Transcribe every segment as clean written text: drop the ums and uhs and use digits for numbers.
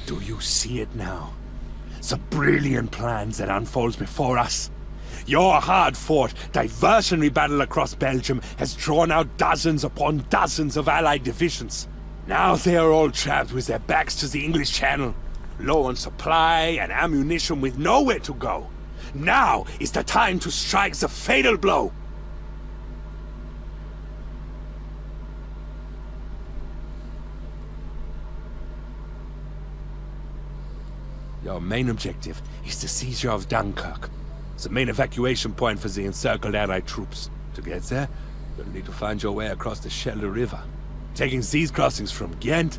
Do you see it now? The brilliant plans that unfolds before us. Your hard-fought, diversionary battle across Belgium has drawn out dozens upon dozens of Allied divisions. Now they are all trapped with their backs to the English Channel, low on supply and ammunition with nowhere to go. Now is the time to strike the fatal blow. Your main objective is the Seizure of Dunkirk, the main evacuation point for the encircled Allied troops. To get there, you'll need to find your way across the Schelde River, taking these crossings from Ghent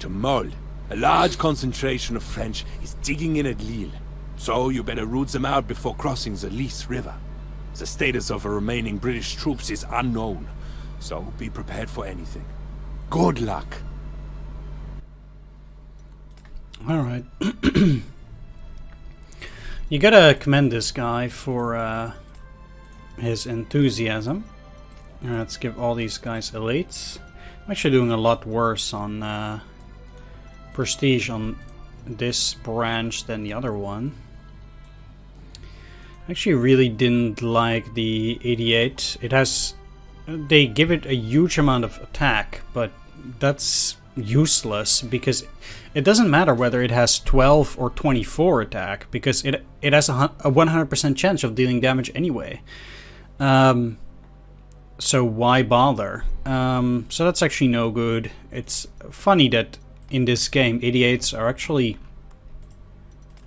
to Molde. A large concentration of French is digging in at Lille, so you better root them out before crossing the Lys River. The status of the remaining British troops is unknown, so be prepared for anything. Good luck. Alright. You gotta commend this guy for his enthusiasm. Let's give all these guys elites. I'm actually doing a lot worse on prestige on this branch than the other one. I actually really didn't like the 88. It has... They give it a huge amount of attack, but that's useless because it doesn't matter whether it has 12 or 24 attack because it has a 100% chance of dealing damage anyway. So why bother? So that's actually no good. It's funny that in this game 88s are actually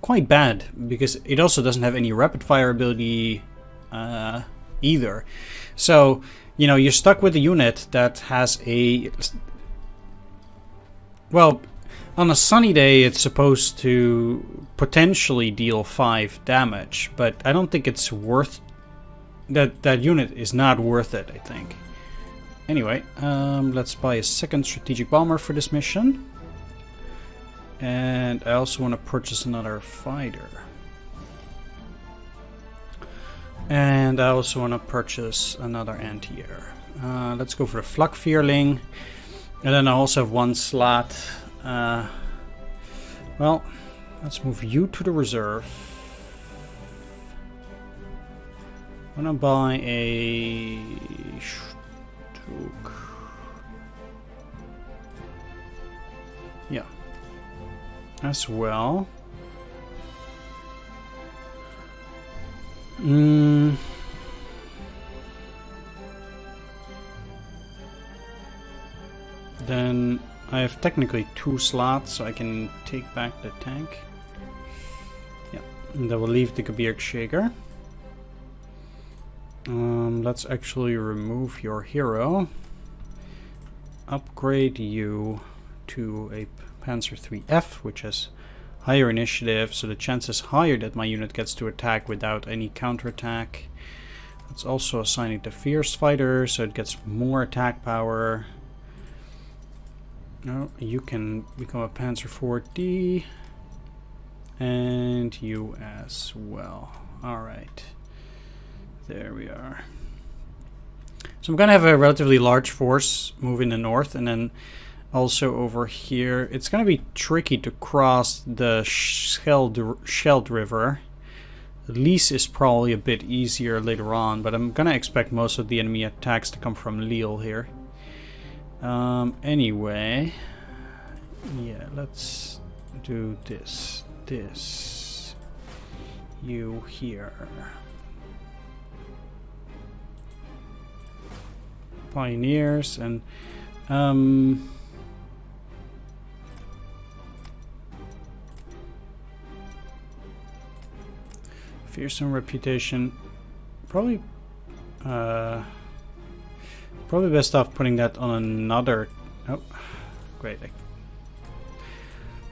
quite bad because it also doesn't have any rapid fire ability either. So, you know, you're stuck with a unit that has a... Well, on a sunny day it's supposed to potentially deal 5 damage, but I don't think it's worth... That unit is not worth it, I think. Anyway, let's buy a second strategic bomber for this mission. And I also want to purchase another fighter. And I also want to purchase another anti-air. Let's go for the Flak Vierling. And then I also have one slot. Well, let's move you to the reserve. I'm gonna buy a Stuk. Yeah. As well. Then I have technically 2 slots, so I can take back the tank. Yeah, and that will leave the Gebirgsjäger. Let's actually remove your hero. Upgrade you to a Panzer 3F, which has higher initiative, so the chance is higher that my unit gets to attack without any counterattack. Let's also assign it to Fierce Fighter, so it gets more attack power. No, you can become a Panzer 4D. And you as well. Alright. There we are. So I'm gonna have a relatively large force move in the north, and then also over here. It's gonna be tricky to cross the Schelde River. Lys is probably a bit easier later on, but I'm gonna expect most of the enemy attacks to come from Lille here. Anyway, yeah, let's do this. You here. Pioneers and fearsome reputation. Probably best off putting that on another. Oh, great.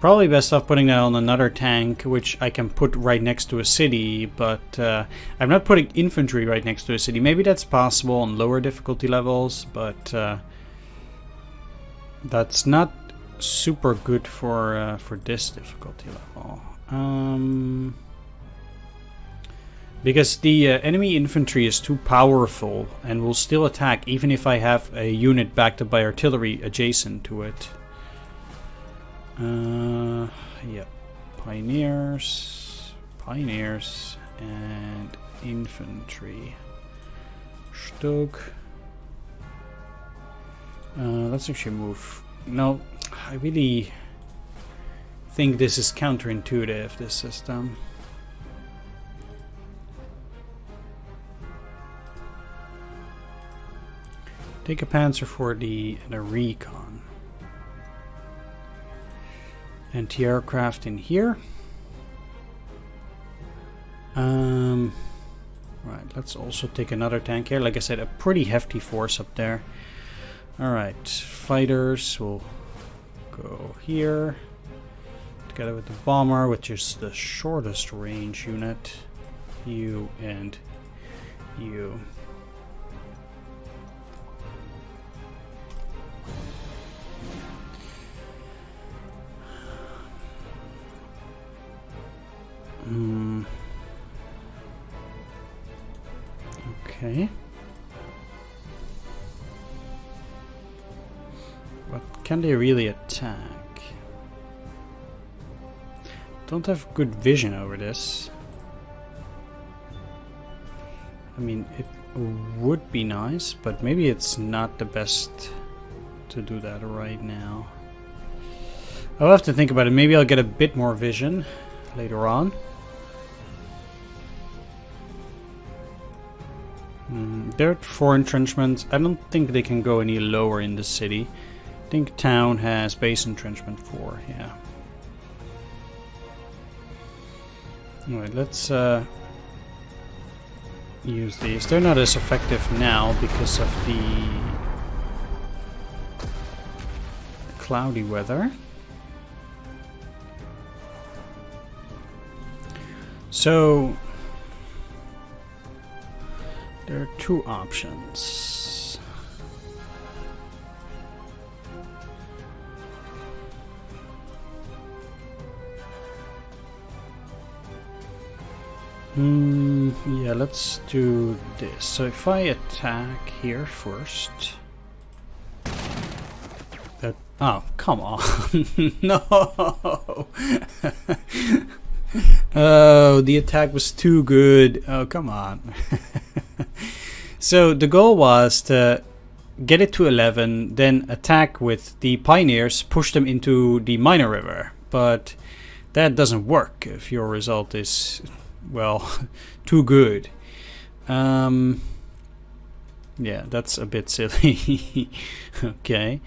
Probably best off putting that on another tank, which I can put right next to a city, but I'm not putting infantry right next to a city. Maybe that's possible on lower difficulty levels, but that's not super good for this difficulty level. Because the enemy infantry is too powerful and will still attack even if I have a unit backed up by artillery adjacent to it. Pioneers, and infantry. Stug. Let's actually move. No, I really think this is counterintuitive, this system. Take a Panzer for the recon. Anti-aircraft in here. Right, let's also take another tank here. Like I said, a pretty hefty force up there. Alright, fighters will go here. Together with the bomber, which is the shortest range unit. You and you. Okay. But can they really attack? Don't have good vision over this. I mean, it would be nice, but maybe it's not the best to do that right now. I'll have to think about it. Maybe I'll get a bit more vision later on. There are 4 entrenchments. I don't think they can go any lower in the city. I think town has base entrenchment 4, yeah. Alright, let's use these. They're not as effective now because of the cloudy weather. So there are 2 options. Yeah, let's do this. So if I attack here first. That, oh, come on. No. Oh, the attack was too good. Oh, come on. So the goal was to get it to 11, then attack with the pioneers, push them into the minor river. But that doesn't work if your result is, well, too good. Yeah, that's a bit silly. Okay.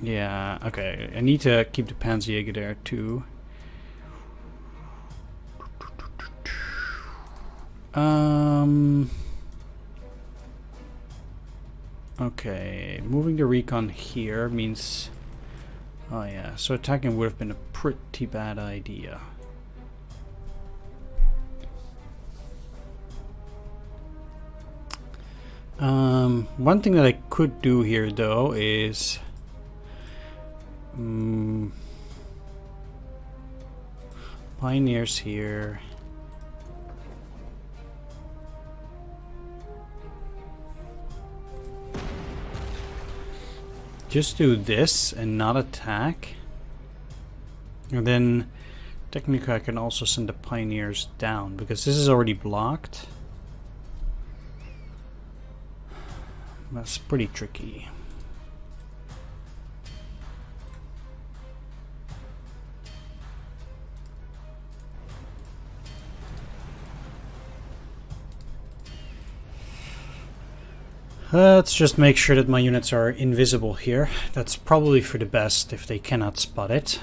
Yeah, okay. I need to keep the Panzerjäger there too. Okay, moving the recon here means... Oh yeah, so attacking would have been a pretty bad idea. One thing that I could do here though is... Pioneers here. Just do this and not attack. And then technically I can also send the pioneers down because this is already blocked. That's pretty tricky. Let's just make sure that my units are invisible here. That's probably for the best if they cannot spot it.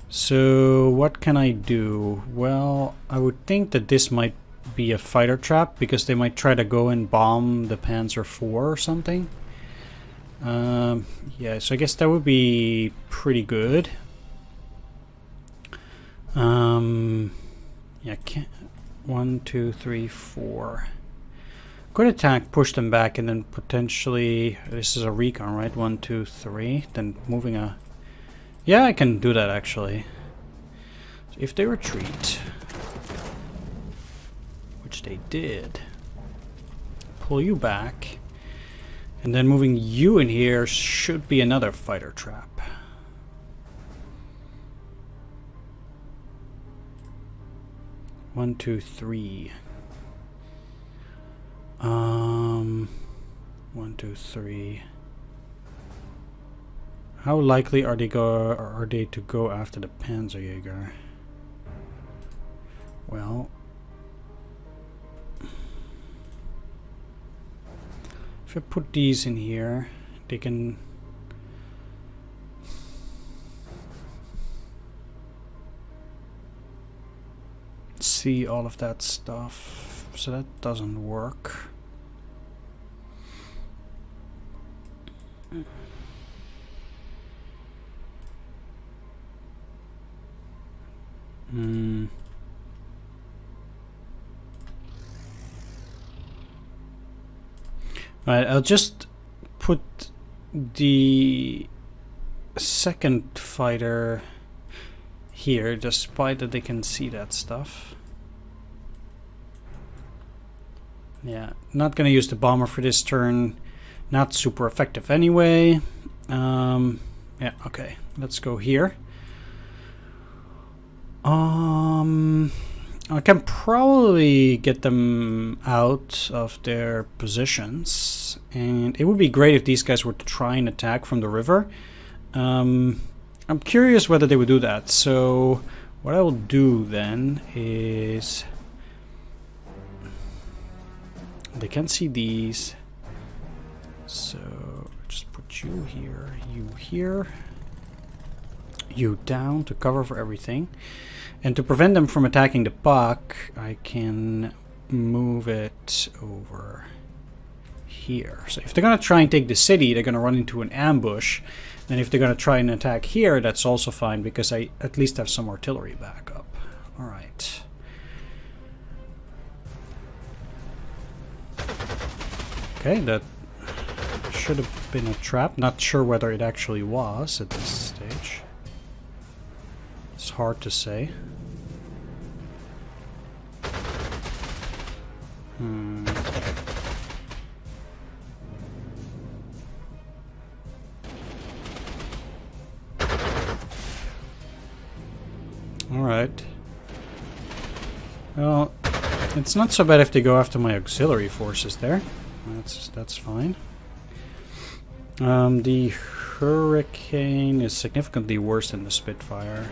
So what can I do? Well, I would think that this might be a fighter trap because they might try to go and bomb the Panzer IV or something. Yeah, so I guess that would be pretty good. Yeah, 1, 2, 3, 4. Good attack, push them back, and then potentially this is a recon, right? 1, 2, 3. Then moving a. Yeah, I can do that actually. So if they retreat, which they did, pull you back, And then moving you in here should be another fighter trap. One, two, three. 1, 2, 3. How likely are they to go after the Panzerjäger? Well, if I put these in here, they can see all of that stuff, so that doesn't work. Right, I'll just put the second fighter here, despite that they can see that stuff. Yeah, not gonna use the bomber for this turn. Not super effective anyway. Yeah, okay, let's go here. I can probably get them out of their positions, and it would be great if these guys were to try and attack from the river. I'm curious whether they would do that, so what I will do then is... They can see these, so just put you here, you down to cover for everything. And to prevent them from attacking the puck, I can move it over here. So if they're going to try and take the city, they're going to run into an ambush. And if they're going to try and attack here, that's also fine, because I at least have some artillery backup. Alright. Okay, that should have been a trap. Not sure whether it actually was at this stage. It's hard to say. Alright. Well, it's not so bad if they go after my auxiliary forces there. That's fine. The Hurricane is significantly worse than the Spitfire.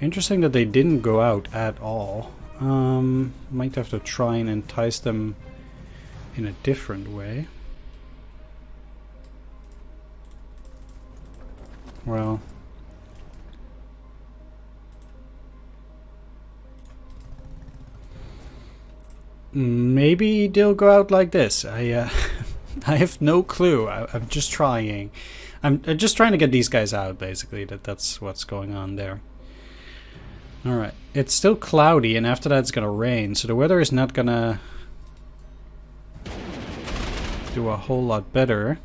Interesting that they didn't go out at all. Might have to try and entice them in a different way. Well, maybe they'll go out like this. I have no clue. I'm just trying. I'm just trying to get these guys out, basically. That's what's going on there. Alright. It's still cloudy, and after that it's gonna rain, so the weather is not gonna do a whole lot better.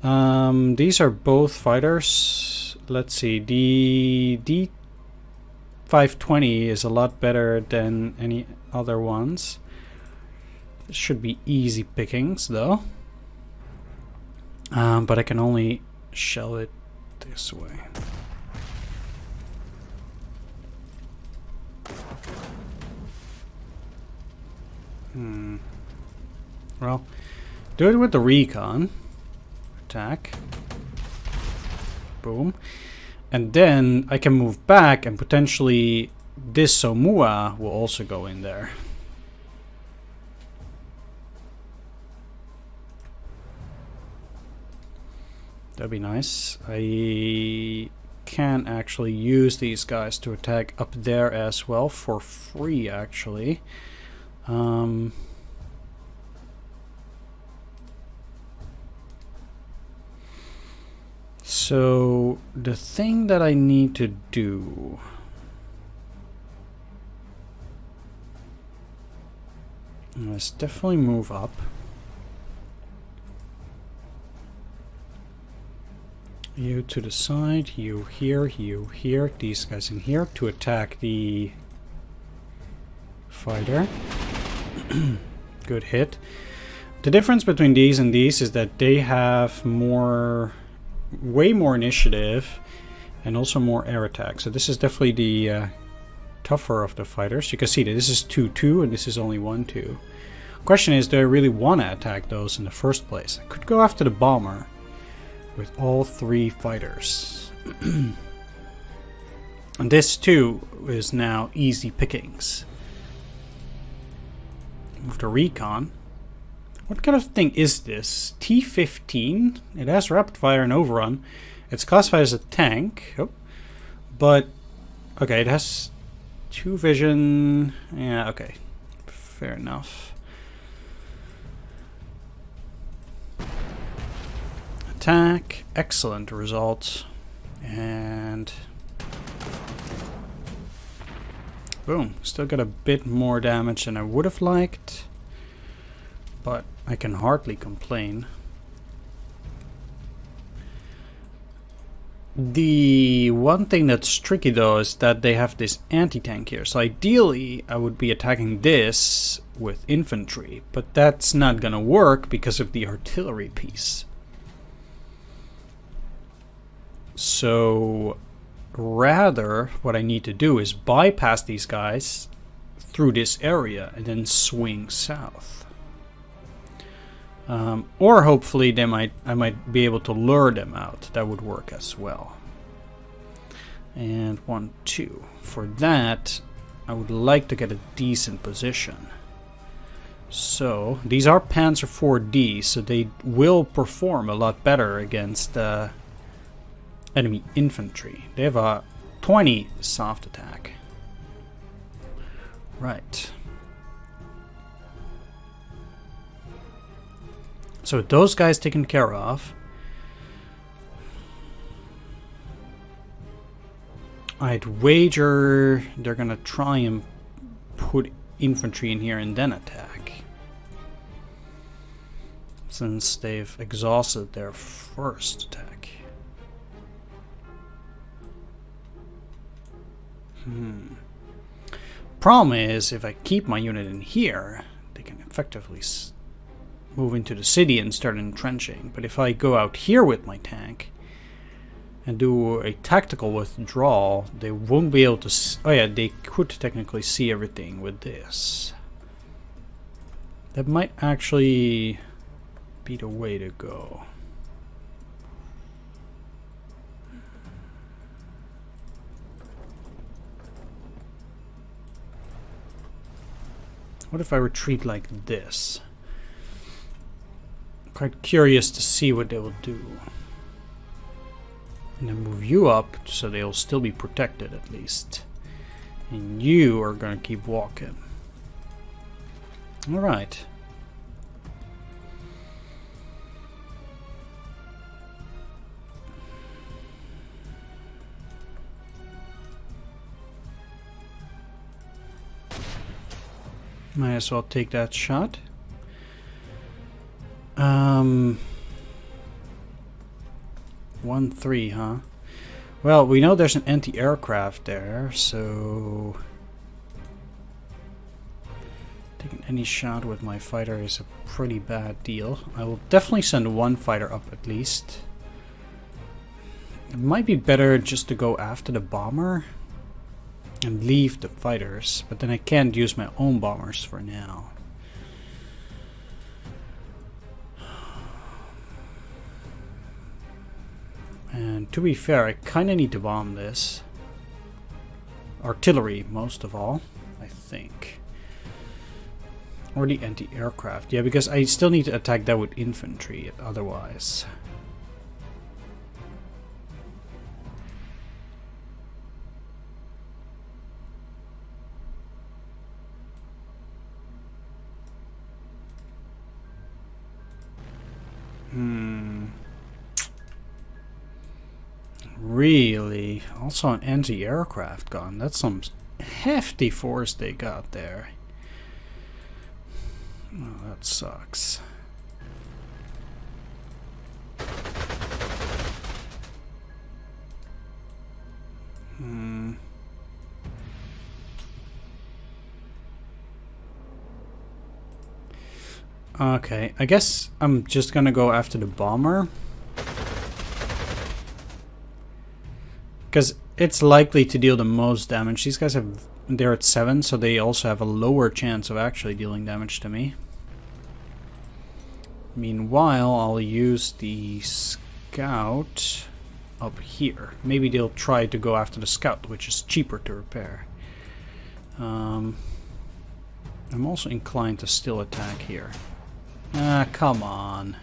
These are both fighters. Let's see. The D520 is a lot better than any other ones. This should be easy pickings, though. But I can only shell it this way. Well, do it with the recon. Attack. Boom. And then I can move back, and potentially this Somua will also go in there. That'd be nice. I can actually use these guys to attack up there as well for free, actually. So the thing that I need to do is definitely move up. You to the side, you here, these guys in here to attack the fighter. Good hit. The difference between these and these is that they have way more initiative and also more air attack. So this is definitely the tougher of the fighters. You can see that this is 2-2 and this is only 1-2. Question is, do I really want to attack those in the first place? I could go after the bomber with all 3 fighters. And this too is now easy pickings. Move to recon. What kind of thing is this? T-15? It has rapid fire and overrun. It's classified as a tank. Oh. But, okay, it has 2 vision. Yeah, okay. Fair enough. Attack. Excellent results. And... boom. Still got a bit more damage than I would have liked. But I can hardly complain. The one thing that's tricky though is that they have this anti-tank here. So ideally I would be attacking this with infantry, but that's not gonna work because of the artillery piece. So rather what I need to do is bypass these guys through this area and then swing south. Or hopefully I might be able to lure them out. That would work as well. And 1, 2. For that, I would like to get a decent position. So, these are Panzer 4D, so they will perform a lot better against enemy infantry. They have a 20 soft attack. Right. So those guys taken care of. I'd wager they're gonna try and put infantry in here and then attack. Since they've exhausted their first attack. Problem is, if I keep my unit in here, they can effectively move into the city and start entrenching. But if I go out here with my tank and do a tactical withdrawal, they won't be able to oh yeah, they could technically see everything with this. That might actually be the way to go. What if I retreat like this? Quite curious to see what they will do. And then move you up so they'll still be protected at least. And you are going to keep walking. Alright. Might as well take that shot. 1-3, huh? Well, we know there's an anti-aircraft there, so taking any shot with my fighter is a pretty bad deal. I will definitely send 1 fighter up at least. It might be better just to go after the bomber and leave the fighters, but then I can't use my own bombers for now. And to be fair, I kind of need to bomb this. Artillery, most of all, I think. Or the anti-aircraft. Yeah, because I still need to attack that with infantry, otherwise. Really? Also an anti-aircraft gun. That's some hefty force they got there. Oh, that sucks. Okay, I guess I'm just gonna go after the bomber. Because it's likely to deal the most damage. These guys they're at 7, so they also have a lower chance of actually dealing damage to me. Meanwhile, I'll use the scout up here. Maybe they'll try to go after the scout, which is cheaper to repair. I'm also inclined to still attack here. Ah, come on.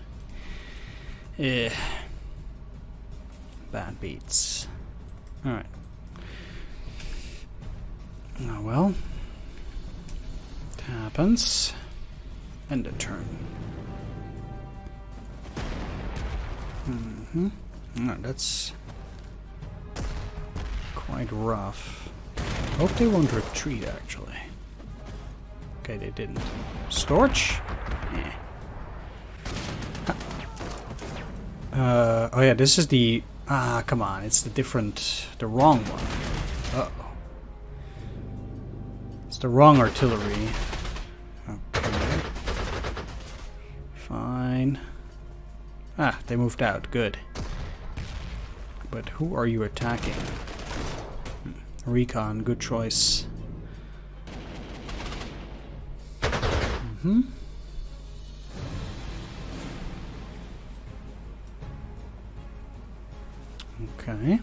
Bad beats. Alright. Oh well. It happens. End of turn. Oh, that's quite rough. Hope they won't retreat, actually. Okay, they didn't. Storch? Eh. Oh yeah, this is the... Ah, come on, it's the wrong one. Uh-oh. It's the wrong artillery. Okay. Fine. Ah, they moved out, good. But who are you attacking? Recon, good choice. Okay.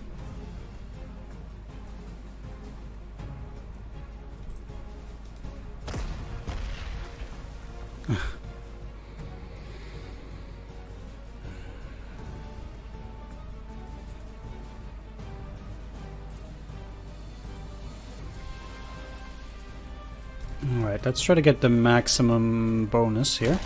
Alright, let's try to get the maximum bonus here.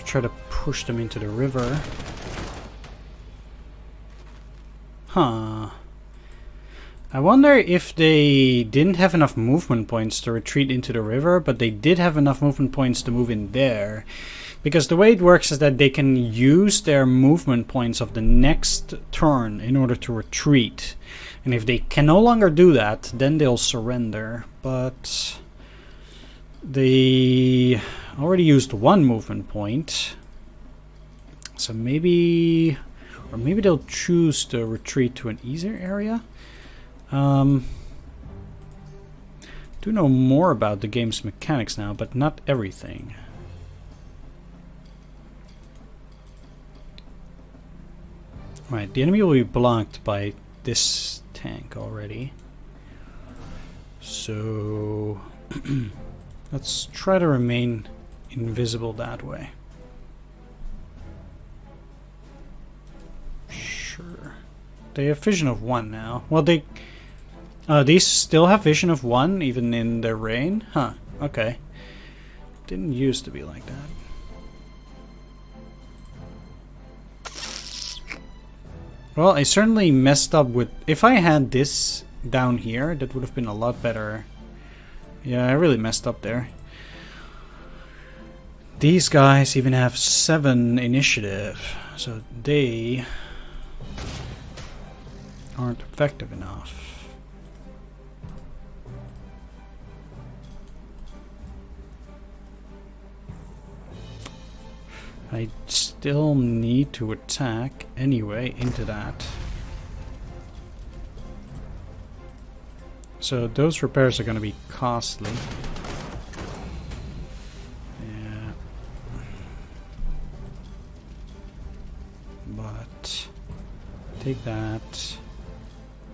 Try to push them into the river. Huh. I wonder if they didn't have enough movement points to retreat into the river, but they did have enough movement points to move in there. Because the way it works is that they can use their movement points of the next turn in order to retreat. And if they can no longer do that, then they'll surrender. But they already used one movement point. So maybe... Or maybe they'll choose to retreat to an easier area. Do know more about the game's mechanics now, but not everything. Right, the enemy will be blocked by this tank already. So let's try to remain invisible that way. Sure. They have vision of 1 now. Well, these still have vision of 1 even in their rain? Huh, okay. Didn't used to be like that. Well, I certainly messed up with... If I had this down here, that would have been a lot better. Yeah, I really messed up there. These guys even have 7 initiative, so they aren't effective enough. I still need to attack anyway into that. So those repairs are going to be costly. Yeah. But take that.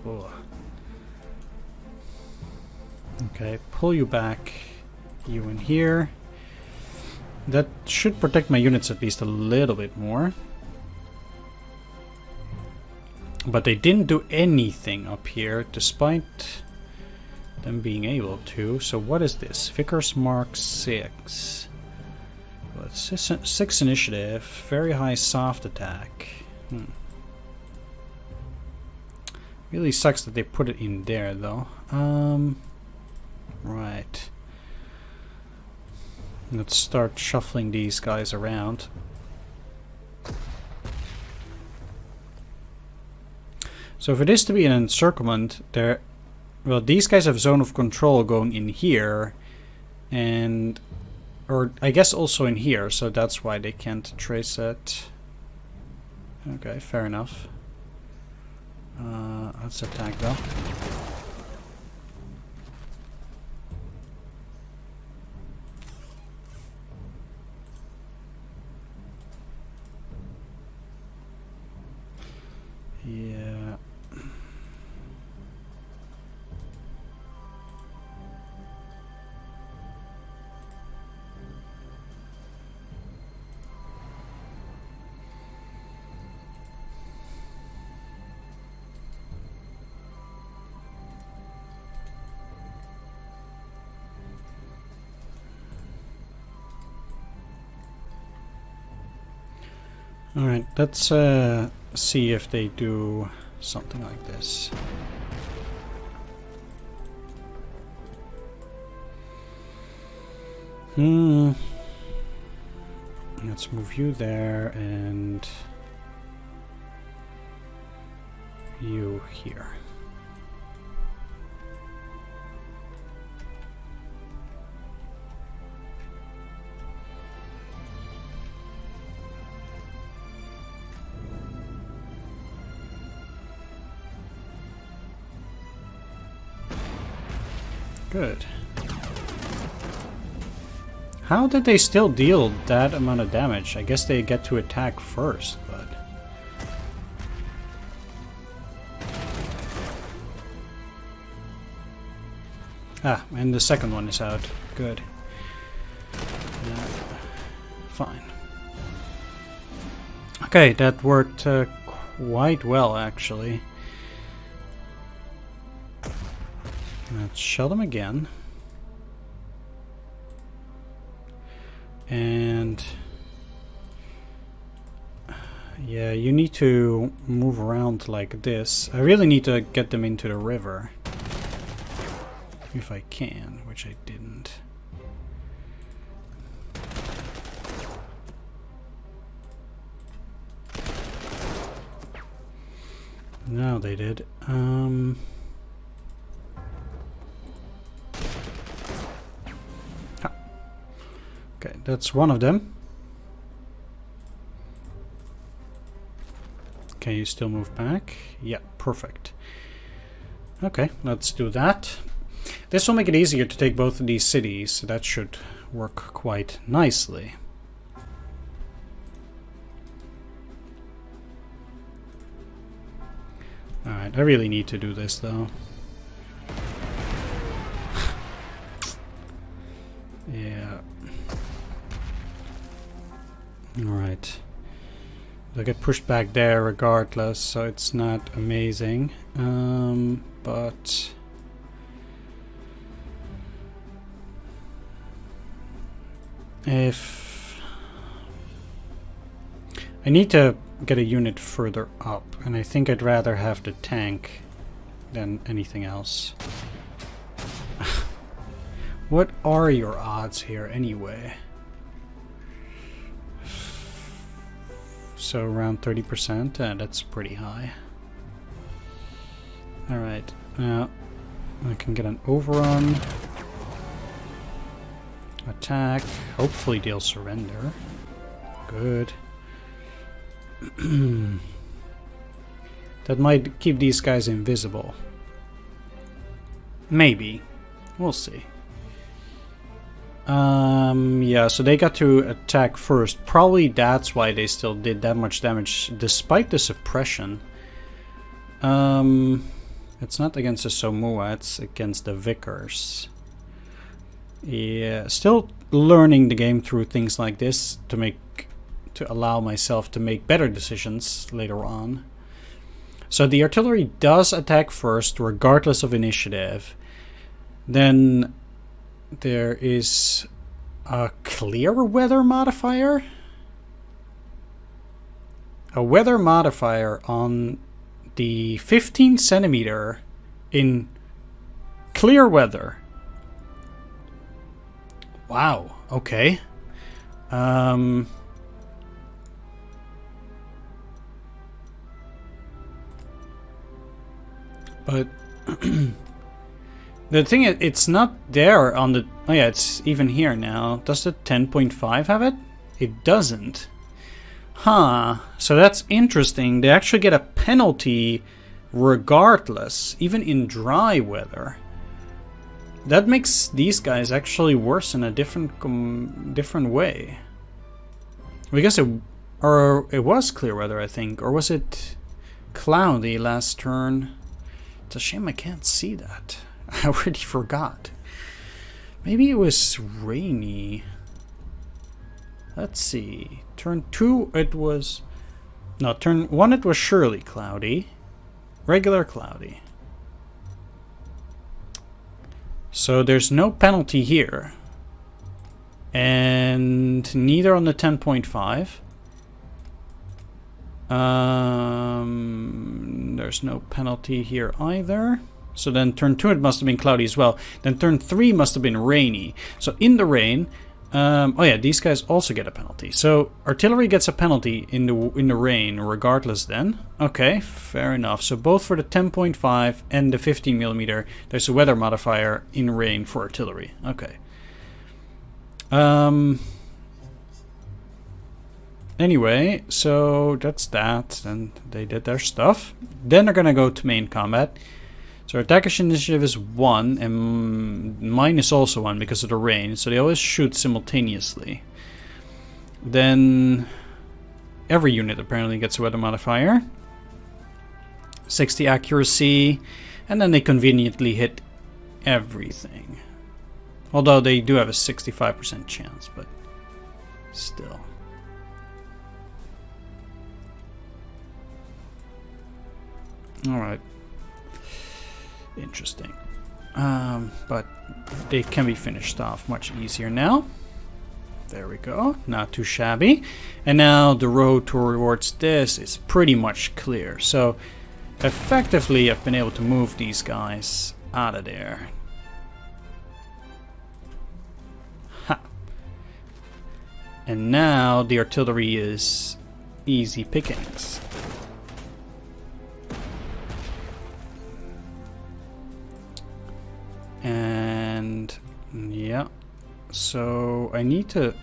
Oh. Okay, pull you back. You in here. That should protect my units at least a little bit more. But they didn't do anything up here, despite them being able to. So what is this? Vickers Mark 6. Well, it's 6 initiative, very high soft attack. Really sucks that they put it in there, though. Right. Let's start shuffling these guys around. So if it is to be an encirclement, there, well, these guys have zone of control going in here, and, or I guess also in here, so that's why they can't trace it. Okay, fair enough. Let's attack though. Yeah. Alright, let's see if they do something like this. Let's move you there and you here. Good. How did they still deal that amount of damage? I guess they get to attack first, but... Ah, and the second one is out. Good. Fine. Okay, that worked quite well, actually. Let's shell them again. And yeah, you need to move around like this. I really need to get them into the river. If I can, which I didn't. No, they did. Okay, that's one of them. Can you still move back? Yeah, perfect. Okay, let's do that. This will make it easier to take both of these cities, so that should work quite nicely. Alright, I really need to do this though. Yeah. Alright. They'll get pushed back there regardless, so it's not amazing. But... if... I need to get a unit further up, and I think I'd rather have the tank than anything else. What are your odds here anyway? So around 30%, that's pretty high. Alright, now I can get an overrun. Attack, hopefully they'll surrender. Good. That might keep these guys invisible. Maybe. We'll see. Yeah, so they got to attack first. Probably that's why they still did that much damage, despite the suppression. It's not against the Somua, it's against the Vickers. Yeah, still learning the game through things like this to allow myself to make better decisions later on. So the artillery does attack first, regardless of initiative. Then there is a clear weather modifier. A weather modifier on the 15 centimeter in clear weather. Wow. Okay. But the thing is, it's not there on the... Oh yeah, it's even here now. Does the 10.5 have it? It doesn't. Huh. So that's interesting. They actually get a penalty regardless, even in dry weather. That makes these guys actually worse in a different way. Because it was clear weather, I think. Or was it cloudy last turn? It's a shame I can't see that. I already forgot. Maybe it was rainy. Let's see. Turn 2 it was... No, turn 1 it was surely cloudy. Regular cloudy. So there's no penalty here. And neither on the 10.5. There's no penalty here either. So then turn 2 it must have been cloudy as well. Then turn 3 must have been rainy. So in the rain, oh yeah, these guys also get a penalty. So artillery gets a penalty in the rain regardless then. Okay, fair enough. So both for the 10.5 and the 15mm, there's a weather modifier in rain for artillery. Okay. Anyway, so that's that. And they did their stuff. Then they're gonna go to main combat. So attackers initiative is 1, and mine is also 1 because of the rain. So they always shoot simultaneously. Then every unit apparently gets a weather modifier. 60 accuracy, and then they conveniently hit everything. Although they do have a 65% chance, but still. Alright. Interesting. But they can be finished off much easier now. There we go. Not too shabby. And now the road towards this is pretty much clear. So effectively I've been able to move these guys out of there. Ha. And now the artillery is easy pickings. And yeah, so I need to...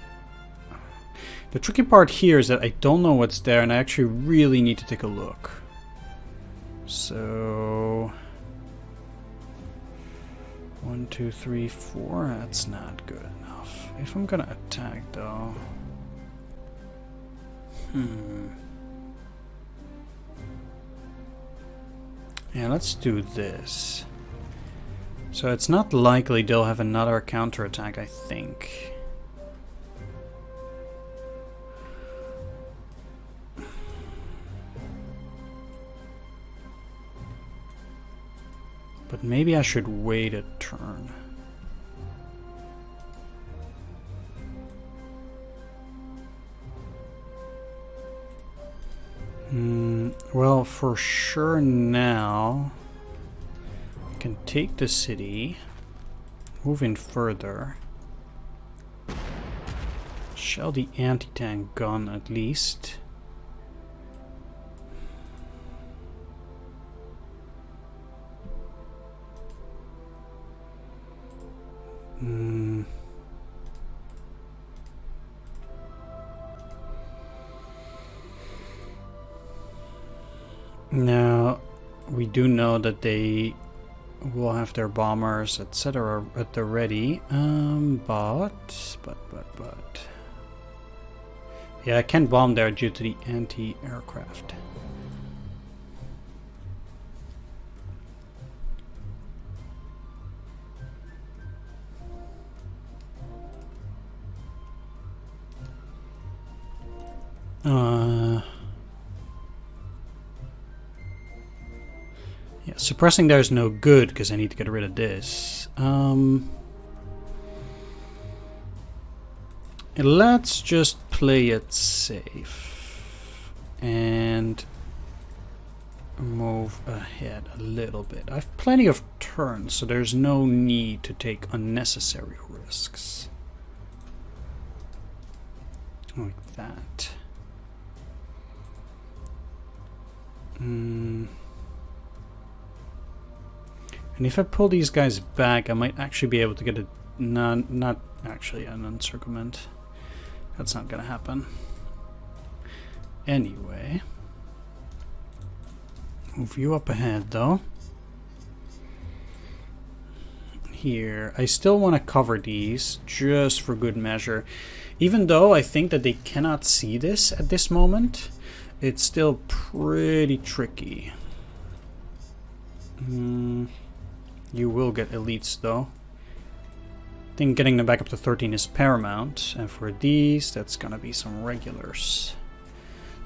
The tricky part here is that I don't know what's there and I actually really need to take a look. So 1, 2, 3, 4, that's not good enough. If I'm gonna attack though... Yeah, let's do this. So it's not likely they'll have another counterattack, I think. But maybe I should wait a turn. Well, for sure now... can take the city, move in further, shell the anti-tank gun at least. Now, we do know that they will have their bombers, etc. at the ready. But... Yeah, I can't bomb there due to the anti-aircraft. Yeah, suppressing there is no good because I need to get rid of this. Let's just play it safe and move ahead a little bit. I have plenty of turns, so there's no need to take unnecessary risks. Like that. And if I pull these guys back, I might actually be able to get a... not actually an encirclement. That's not gonna happen. Anyway. Move you up ahead, though. Here. I still want to cover these, just for good measure. Even though I think that they cannot see this at this moment, it's still pretty tricky. You will get elites, though. I think getting them back up to 13 is paramount. And for these, that's gonna be some regulars.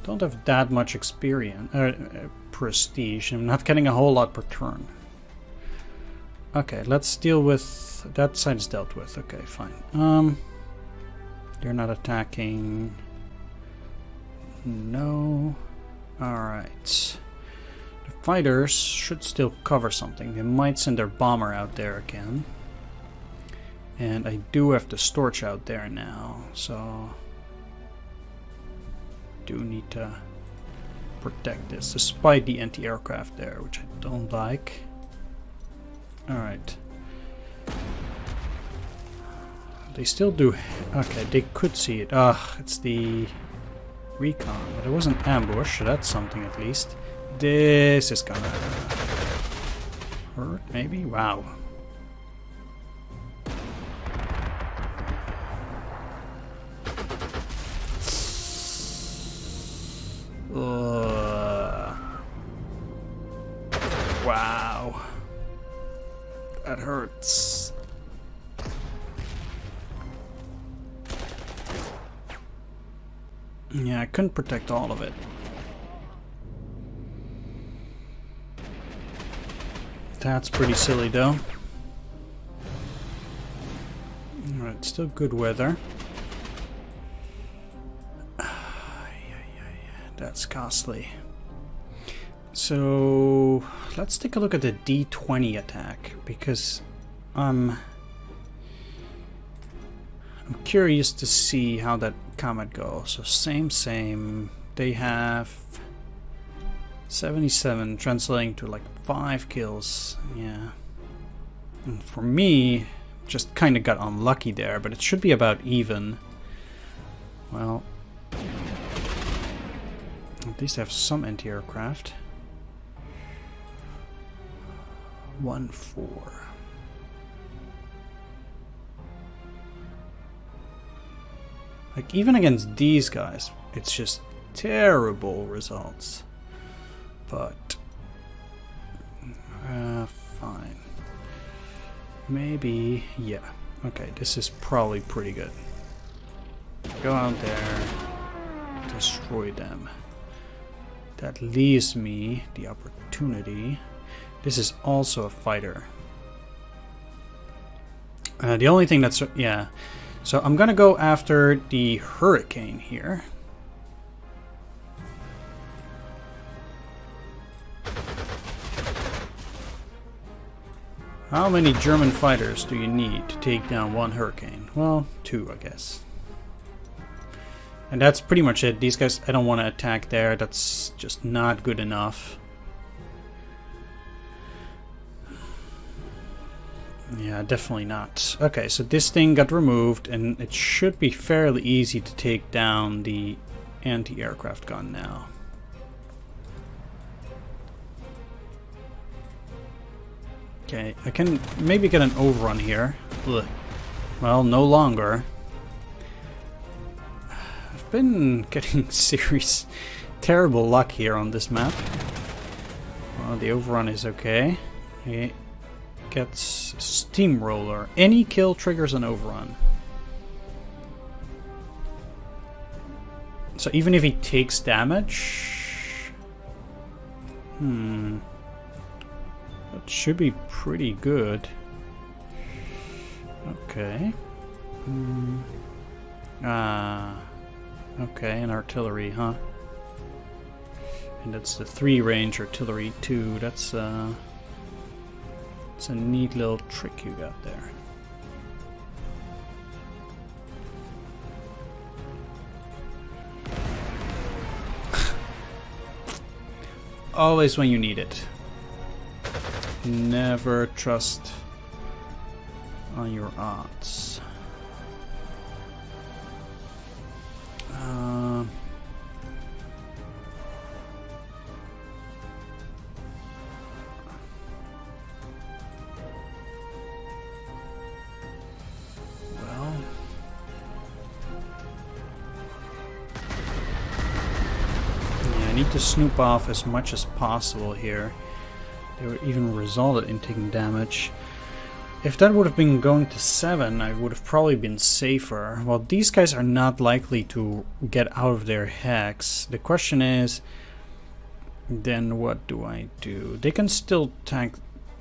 Don't have that much experience, prestige. I'm not getting a whole lot per turn. Okay, let's deal with... that side's dealt with. Okay, fine. They're not attacking. No. Alright. The fighters should still cover something. They might send their bomber out there again. And I do have the Storch out there now, so... do need to protect this, despite the anti-aircraft there, which I don't like. Alright. They still do... okay, they could see it. It's the recon, but it wasn't ambush, so that's something at least. This is gonna hurt, maybe? Wow. Wow. That hurts. Yeah, I couldn't protect all of it. That's pretty silly, though. Alright, still good weather. That's costly. So let's take a look at the D20 attack, because I'm curious to see how that combat goes. So same. They have 77, translating to like 5 kills. Yeah. And for me, just kind of got unlucky there, but it should be about even. Well, at least I have some anti-aircraft. 1-4. Like, even against these guys, it's just terrible results. But fine. Maybe, yeah. Okay, this is probably pretty good. Go out there, destroy them. That leaves me the opportunity. This is also a fighter. The only thing that's... yeah. So I'm gonna go after the Hurricane here. How many German fighters do you need to take down one Hurricane? Well, 2, I guess. And that's pretty much it. These guys, I don't want to attack there. That's just not good enough. Yeah, definitely not. Okay, so this thing got removed, and it should be fairly easy to take down the anti-aircraft gun now. Okay, I can maybe get an overrun here. Ugh. Well, no longer. I've been getting serious, terrible luck here on this map. Well, the overrun is okay. He gets Steamroller. Any kill triggers an overrun. So even if he takes damage... that should be pretty good. Okay. Okay, an artillery, huh? And that's the 3-range artillery too. That's it's a neat little trick you got there. always when you need it. Never trust on your odds. To snoop off as much as possible here. They would even resulted in taking damage. If that would have been going to 7, I would have probably been safer. Well, these guys are not likely to get out of their hex. The question is, then what do I do? They can still tank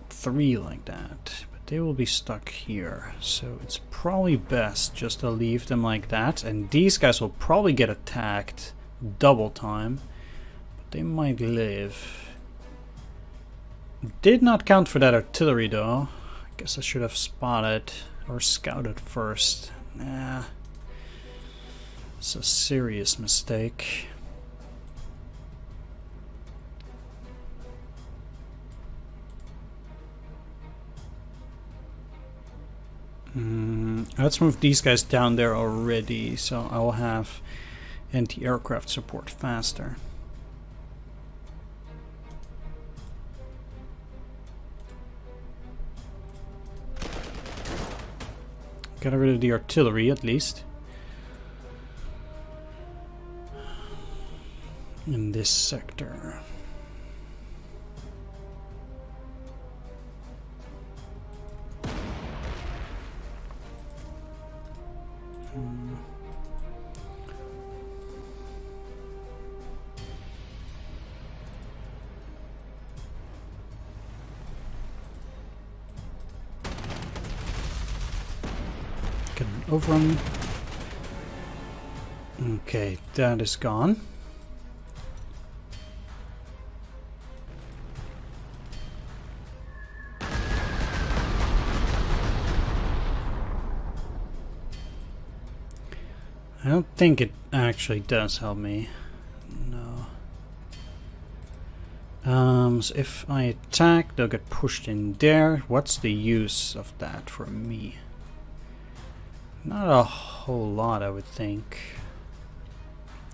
3 like that, but they will be stuck here. So it's probably best just to leave them like that. And these guys will probably get attacked double time. They might live. Did not count for that artillery though. I guess I should have spotted or scouted first. Nah. It's a serious mistake. Let's move these guys down there already, so I will have anti-aircraft support faster. Got rid of the artillery at least. In this sector. Overrun. Okay, that is gone. I don't think it actually does help me. No. So if I attack, they'll get pushed in there. What's the use of that for me? Not a whole lot, I would think.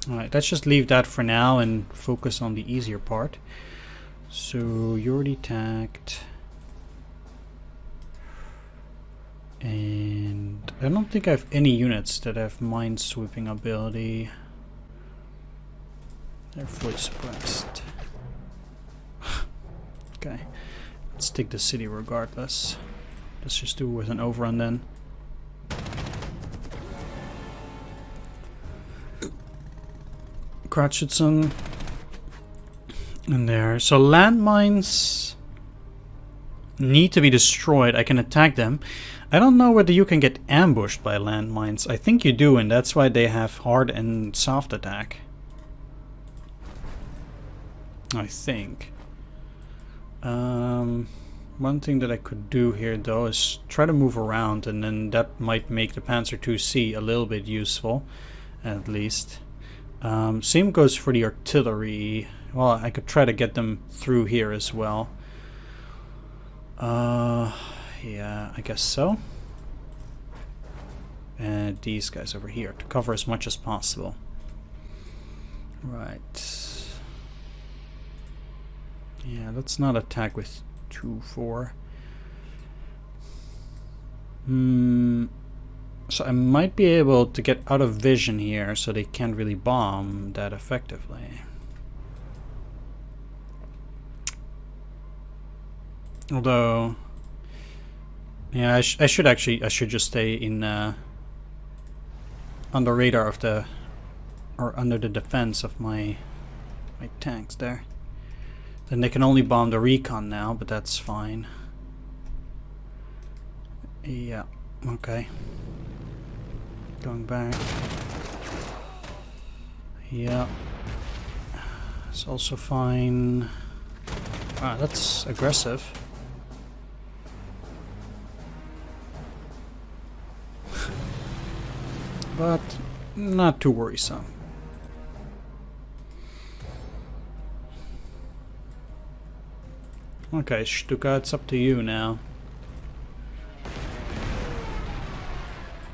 Alright, let's just leave that for now and focus on the easier part. So, you already attacked. And I don't think I have any units that have minesweeping ability. They're fully suppressed. Okay, let's take the city regardless. Let's just do it with an overrun then. Kratschützen in there. So landmines need to be destroyed. I can attack them. I don't know whether you can get ambushed by landmines. I think you do, and that's why they have hard and soft attack. I think. One thing that I could do here though is try to move around, and then that might make the Panzer IIc a little bit useful, at least. Same goes for the artillery. Well, I could try to get them through here as well. Yeah, I guess so. And these guys over here to cover as much as possible. Right. Yeah, let's not attack with 2-4. So I might be able to get out of vision here so they can't really bomb that effectively. Although, yeah, I should just stay in on the radar of the, or under the defense of my tanks there. Then they can only bomb the recon now, but that's fine. Yeah, okay. Going back. Yeah. It's also fine. Ah, that's aggressive. But not too worrisome. Okay, Stuka, it's up to you now.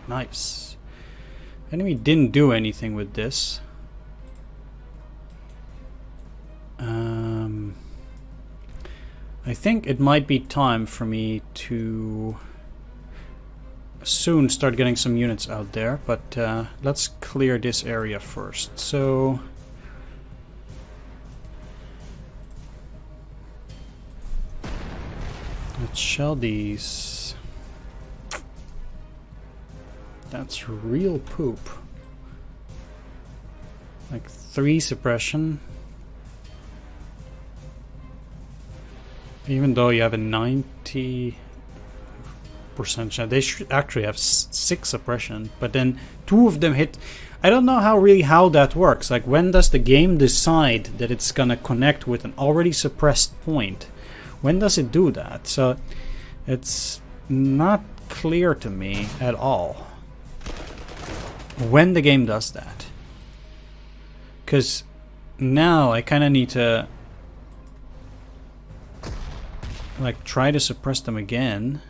Nice. Enemy didn't do anything with this. I think it might be time for me to soon start getting some units out there, but let's clear this area first. So let's shell these. That's real poop. Like 3 suppression. Even though you have a 90% chance, they should actually have 6 suppression, but then 2 of them hit. I don't know how that works. Like, when does the game decide that it's gonna connect with an already suppressed point? When does it do that? So it's not clear to me at all when the game does that. Because now I kind of need to like try to suppress them again.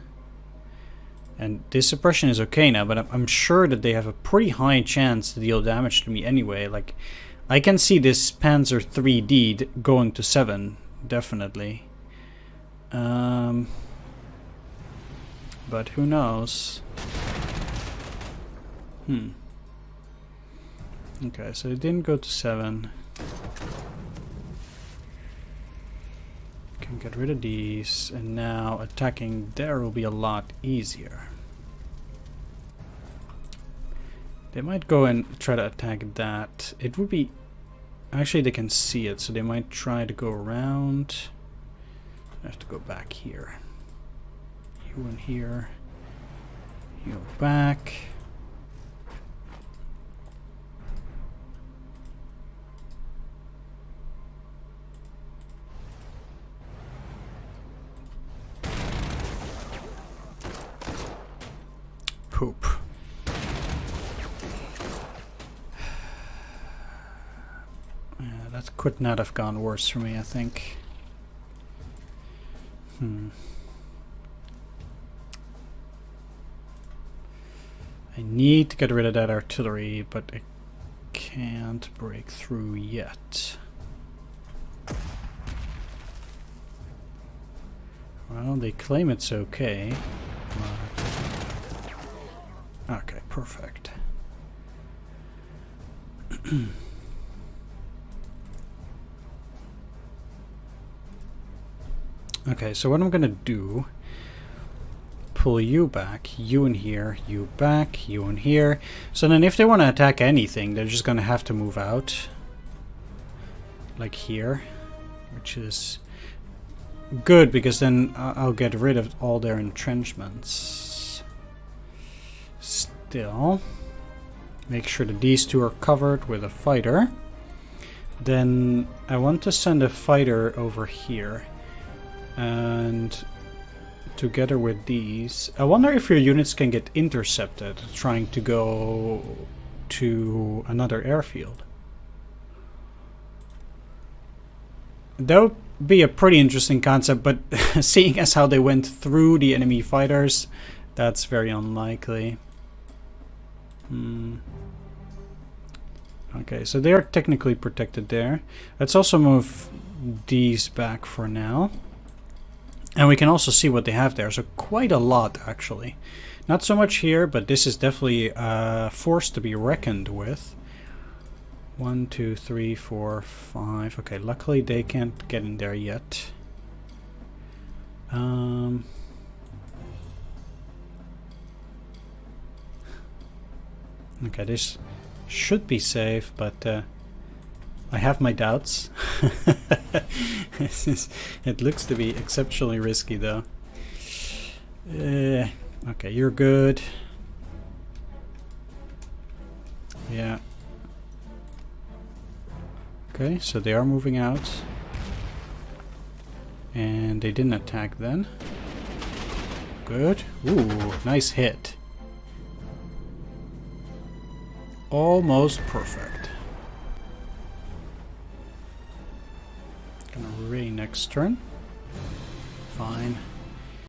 And this suppression is okay now, but I'm sure that they have a pretty high chance to deal damage to me anyway. Like, I can see this Panzer 3D going to 7, definitely. But who knows? Okay, so it didn't go to 7. Can get rid of these, and now attacking there will be a lot easier. They might go and try to attack that. It would be... Actually, they can see it, so they might try to go around. I have to go back here. You in here. You back. Poop. Yeah, that could not have gone worse for me, I think. I need to get rid of that artillery, but I can't break through yet. Well, they claim it's okay. Okay, perfect. Okay, so what I'm gonna do, pull you back, you in here, you back, you in here. So then if they want to attack anything, they're just gonna have to move out. Like here, which is good because then I'll get rid of all their entrenchments. Still, make sure that these 2 are covered with a fighter. Then I want to send a fighter over here. And together with these, I wonder if your units can get intercepted trying to go to another airfield. That would be a pretty interesting concept, but seeing as how they went through the enemy fighters, that's very unlikely. Okay, so they are technically protected there. Let's also move these back for now. And we can also see what they have there. So quite a lot, actually. Not so much here, but this is definitely a force to be reckoned with. 1, 2, 3, 4, 5. Okay, luckily they can't get in there yet. Okay, this should be safe, but I have my doubts. It looks to be exceptionally risky, though. Okay, you're good. Yeah. Okay, so they are moving out. And they didn't attack then. Good. Ooh, nice hit. Almost perfect. Gonna rain next turn. fine.